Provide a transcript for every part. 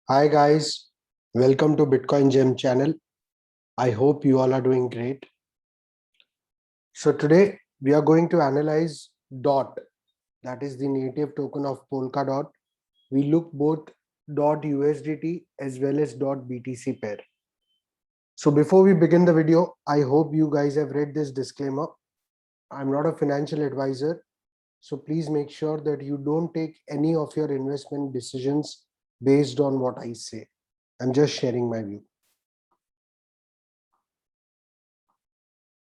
Hi guys, welcome to Bitcoin Gem channel. I hope you all are doing great. So today we are going to analyze DOT, that is the native token of Polkadot. We look both DOT USDT as well as DOT BTC pair. So before we begin the video, I hope you guys have read this disclaimer. I'm not a financial advisor, so please make sure that you don't take any of your investment decisions based on what I say. I'm just sharing my view.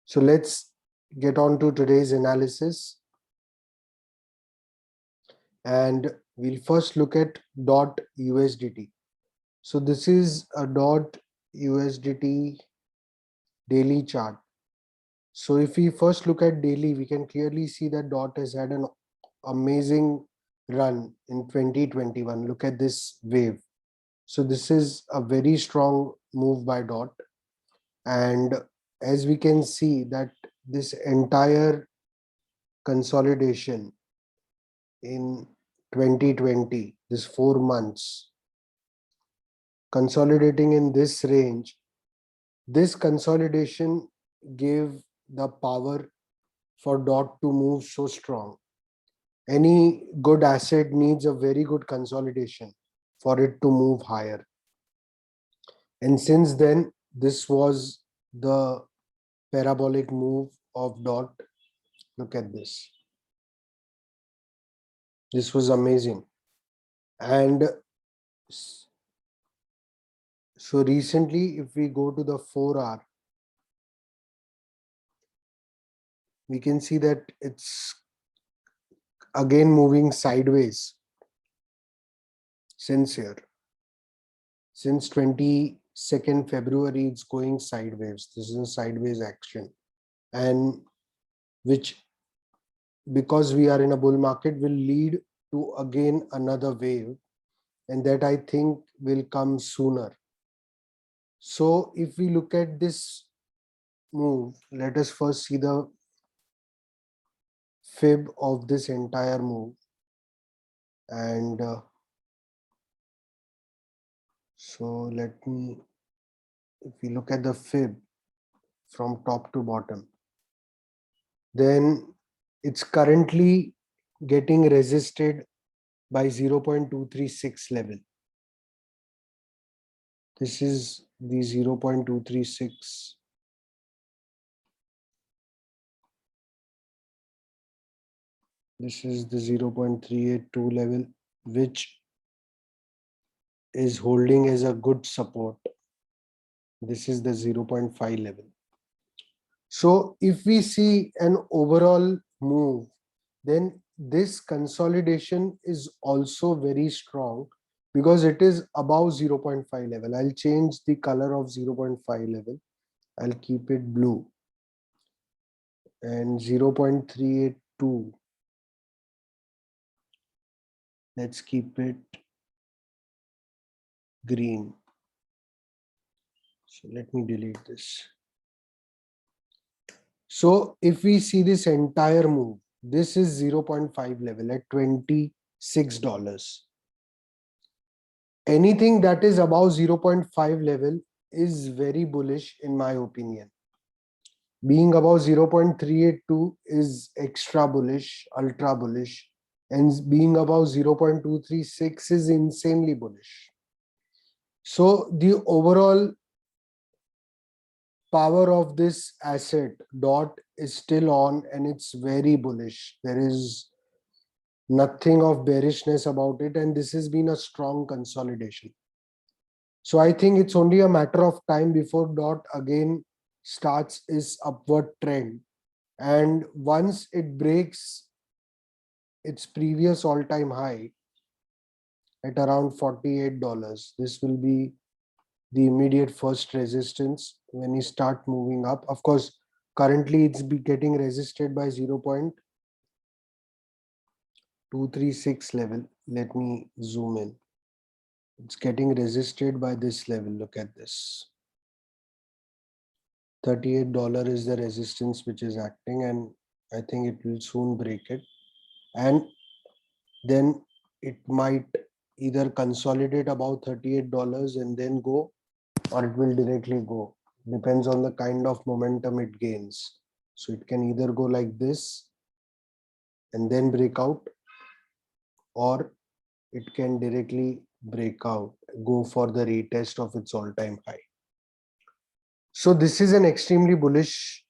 So let's get on to today's analysis. And we'll first look at DOT USDT. So this is a DOT USDT daily chart. So if we first look at daily, we can clearly see that DOT has had an amazing run in 2021. Look at this wave. So this is a very strong move by DOT. And as we can see that this entire consolidation in 2020, this 4 months, consolidating in this range, this consolidation gave the power for DOT to move so strong. Any good asset needs a very good consolidation for it to move higher. And since then, this was the parabolic move of DOT. Look at this. This was amazing. And so recently, if we go to the 4-hour, we can see that it's again moving sideways since here. Since 22nd February, it's going sideways. This is a sideways action. And which, because we are in a bull market, will lead to again another wave. And that I think will come sooner. So if we look at this move, let us first see the fib of this entire move. And so let me, if we look at the fib from top to bottom, then it's currently getting resisted by 0.236 level. This is the 0.236. This is the 0.382 level, which is holding as a good support. This is the 0.5 level. So if we see an overall move, then this consolidation is also very strong because it is above 0.5 level. I'll change the color of 0.5 level. I'll keep it blue. And 0.382. Let's keep it green. So let me delete this. So if we see this entire move, this is 0.5 level at $26. Anything that is above 0.5 level is very bullish in my opinion. Being above 0.382 is extra bullish, ultra bullish, and being above 0.236 is insanely bullish. So the overall power of this asset DOT is still on and it's very bullish. There is nothing of bearishness about it, and this has been a strong consolidation. So I think it's only a matter of time before DOT again starts its upward trend. And once it breaks its previous all-time high at around $48, this will be the immediate first resistance when you start moving up. Of course, currently it's getting resisted by 0.236 level. Let me zoom in. It's getting resisted by this level. Look at this. $38 is the resistance which is acting, and I think it will soon break it. And then it might either consolidate above $38 and then go, or it will directly go. Depends on the kind of momentum it gains. So it can either go like this and then break out, or it can directly break out, go for the retest of its all-time high. So this is an extremely bullish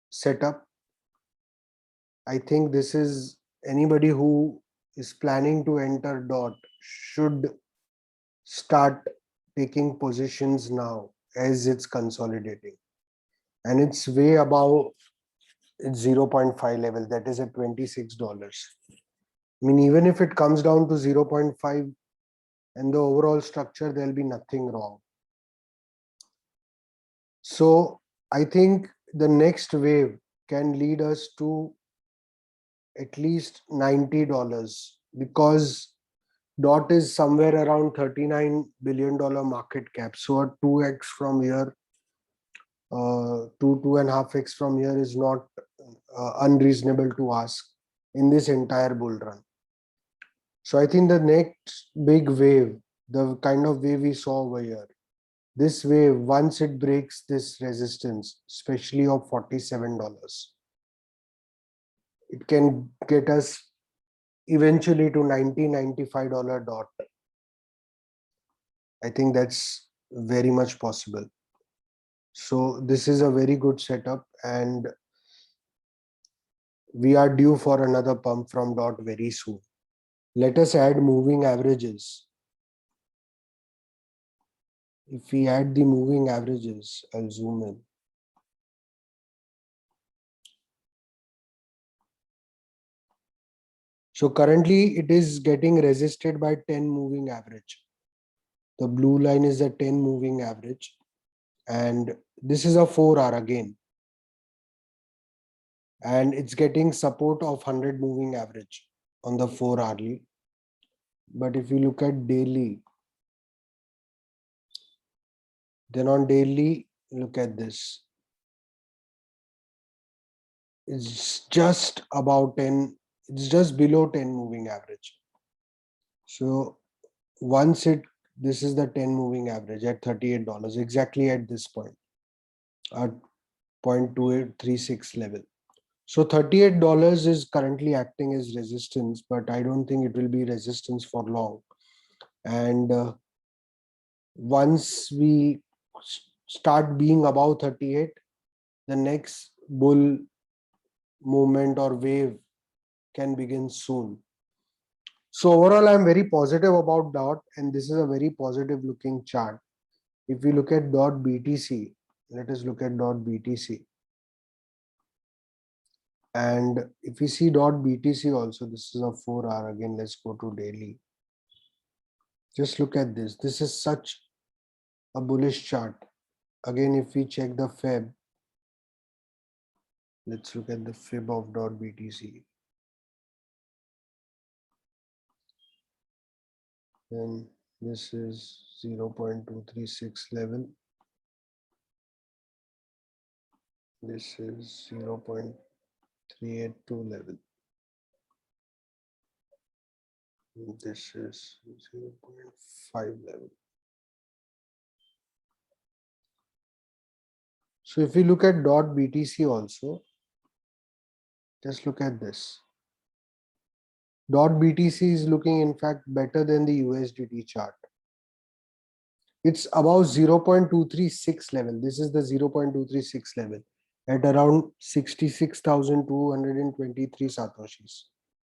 setup. I think this is anybody who is planning to enter DOT should start taking positions now as it's consolidating. And it's way above its 0.5 level, that is at $26. I mean, even if it comes down to 0.5 and the overall structure, there'll be nothing wrong. So I think the next wave can lead us to at least $90 because DOT is somewhere around $39 billion market cap. So a 2x from here, 2.5x from here is not unreasonable to ask in this entire bull run. So I think the next big wave, the kind of wave we saw over here, this wave, once it breaks this resistance, especially of $47, it can get us eventually to $95 DOT. I think that's very much possible. So this is a very good setup, and we are due for another pump from DOT very soon. Let us add moving averages. If we add the moving averages, I'll zoom in. So currently it is getting resisted by 10 moving average. The blue line is the 10 moving average, and this is a 4-hour again. And it's getting support of 100 moving average on the 4-hourly. But if you look at daily, then on daily, look at this. It's just about 10, it's just below 10 moving average. So once this is the 10 moving average at $38, exactly at this point, at 0.2836 level. So $38 is currently acting as resistance, but I don't think it will be resistance for long. And once we start being above 38, the next bull movement or wave can begin soon. So overall, I'm very positive about DOT, and this is a very positive looking chart. If we look at DOT BTC, let us look at DOT BTC. And if we see DOT BTC also, this is a 4-hour. Again, let's go to daily. Just look at this. This is such a bullish chart. Again, if we check the Fib, let's look at the Fib of DOT BTC. Then this is 0.236 level. This is 0.382 level. This is 0.5 level. So if we look at DOT BTC also, just look at this. DOT BTC is looking in fact better than the USDT chart. It's above 0.236 level. This is the 0.236 level at around 66,223 Satoshis.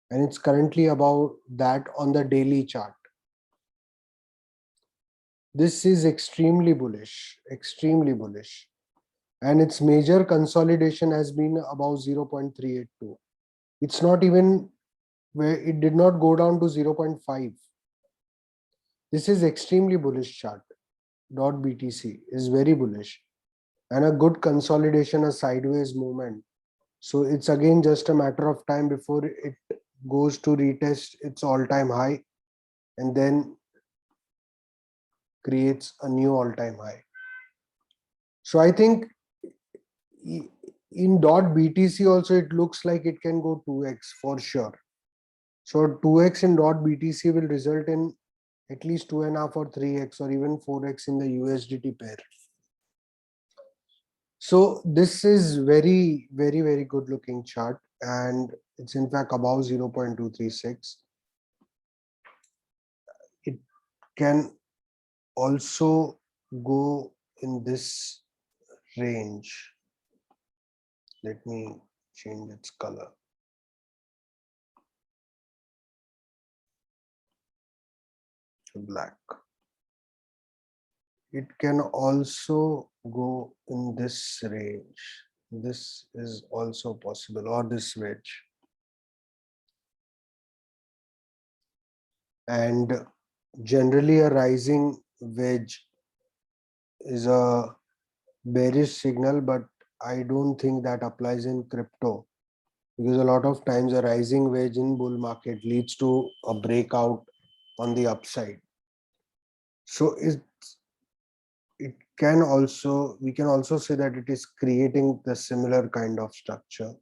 And it's currently above that on the daily chart. This is extremely bullish, extremely bullish. And its major consolidation has been above 0.382. It's not even where it did not go down to 0.5. This is extremely bullish chart. DOT BTC is very bullish and a good consolidation, a sideways movement. So it's again just a matter of time before it goes to retest its all-time high and then creates a new all-time high. So I think in DOT BTC also it looks like it can go 2x for sure. So 2x in DOT BTC will result in at least 2.5 or 3x or even 4x in the USDT pair. So this is very, very, very good looking chart, and it's in fact above 0.236. It can also go in this range. Let me change its color. To black. It can also go in this range. This is also possible, or this wedge. And generally a rising wedge is a bearish signal, but I don't think that applies in crypto, because a lot of times a rising wedge in bull market leads to a breakout on the upside. So it can also, we can also say that it is creating the similar kind of structure,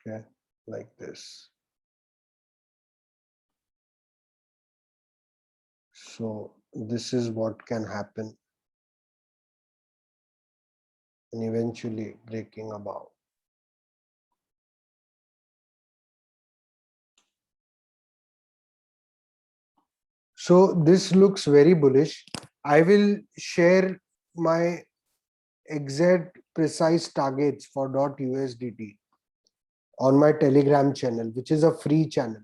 okay, like this. So this is what can happen, and eventually breaking above. So this looks very bullish. I will share my exact precise targets for .USDT on my Telegram channel, which is a free channel.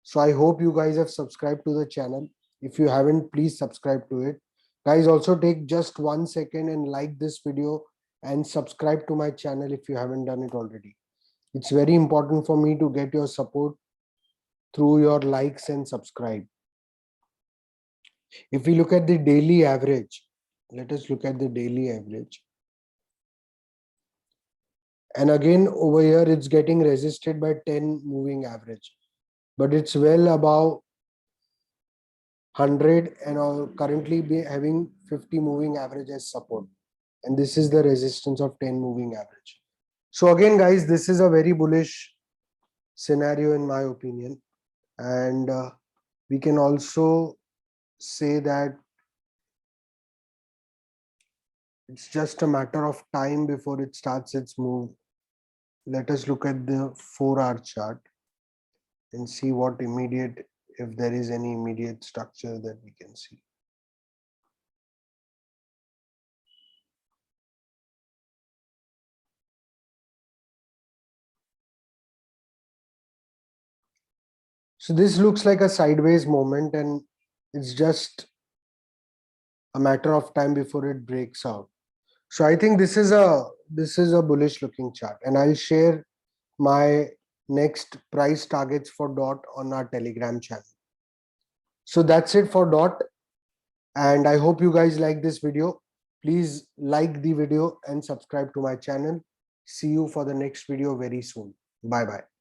So I hope you guys have subscribed to the channel. If you haven't, please subscribe to it. Guys, also take just 1 second and like this video and subscribe to my channel if you haven't done it already. It's very important for me to get your support through your likes and subscribe. If we look at the daily average, let us look at the daily average. And again, over here, it's getting resisted by 10 moving average, but it's well above 100 and currently be having 50 moving average as support. And this is the resistance of 10 moving average. So again, guys, this is a very bullish scenario in my opinion. And we can also say that it's just a matter of time before it starts its move. Let us look at the 4-hour chart and see what immediate, if there is any immediate structure that we can see. So this looks like a sideways moment, and it's just a matter of time before it breaks out. So I think this is a bullish looking chart, and I'll share my next price targets for DOT on our Telegram channel. So that's it for DOT, and I hope you guys like this video. Please like the video and subscribe to my channel. See you for the next video very soon. Bye bye.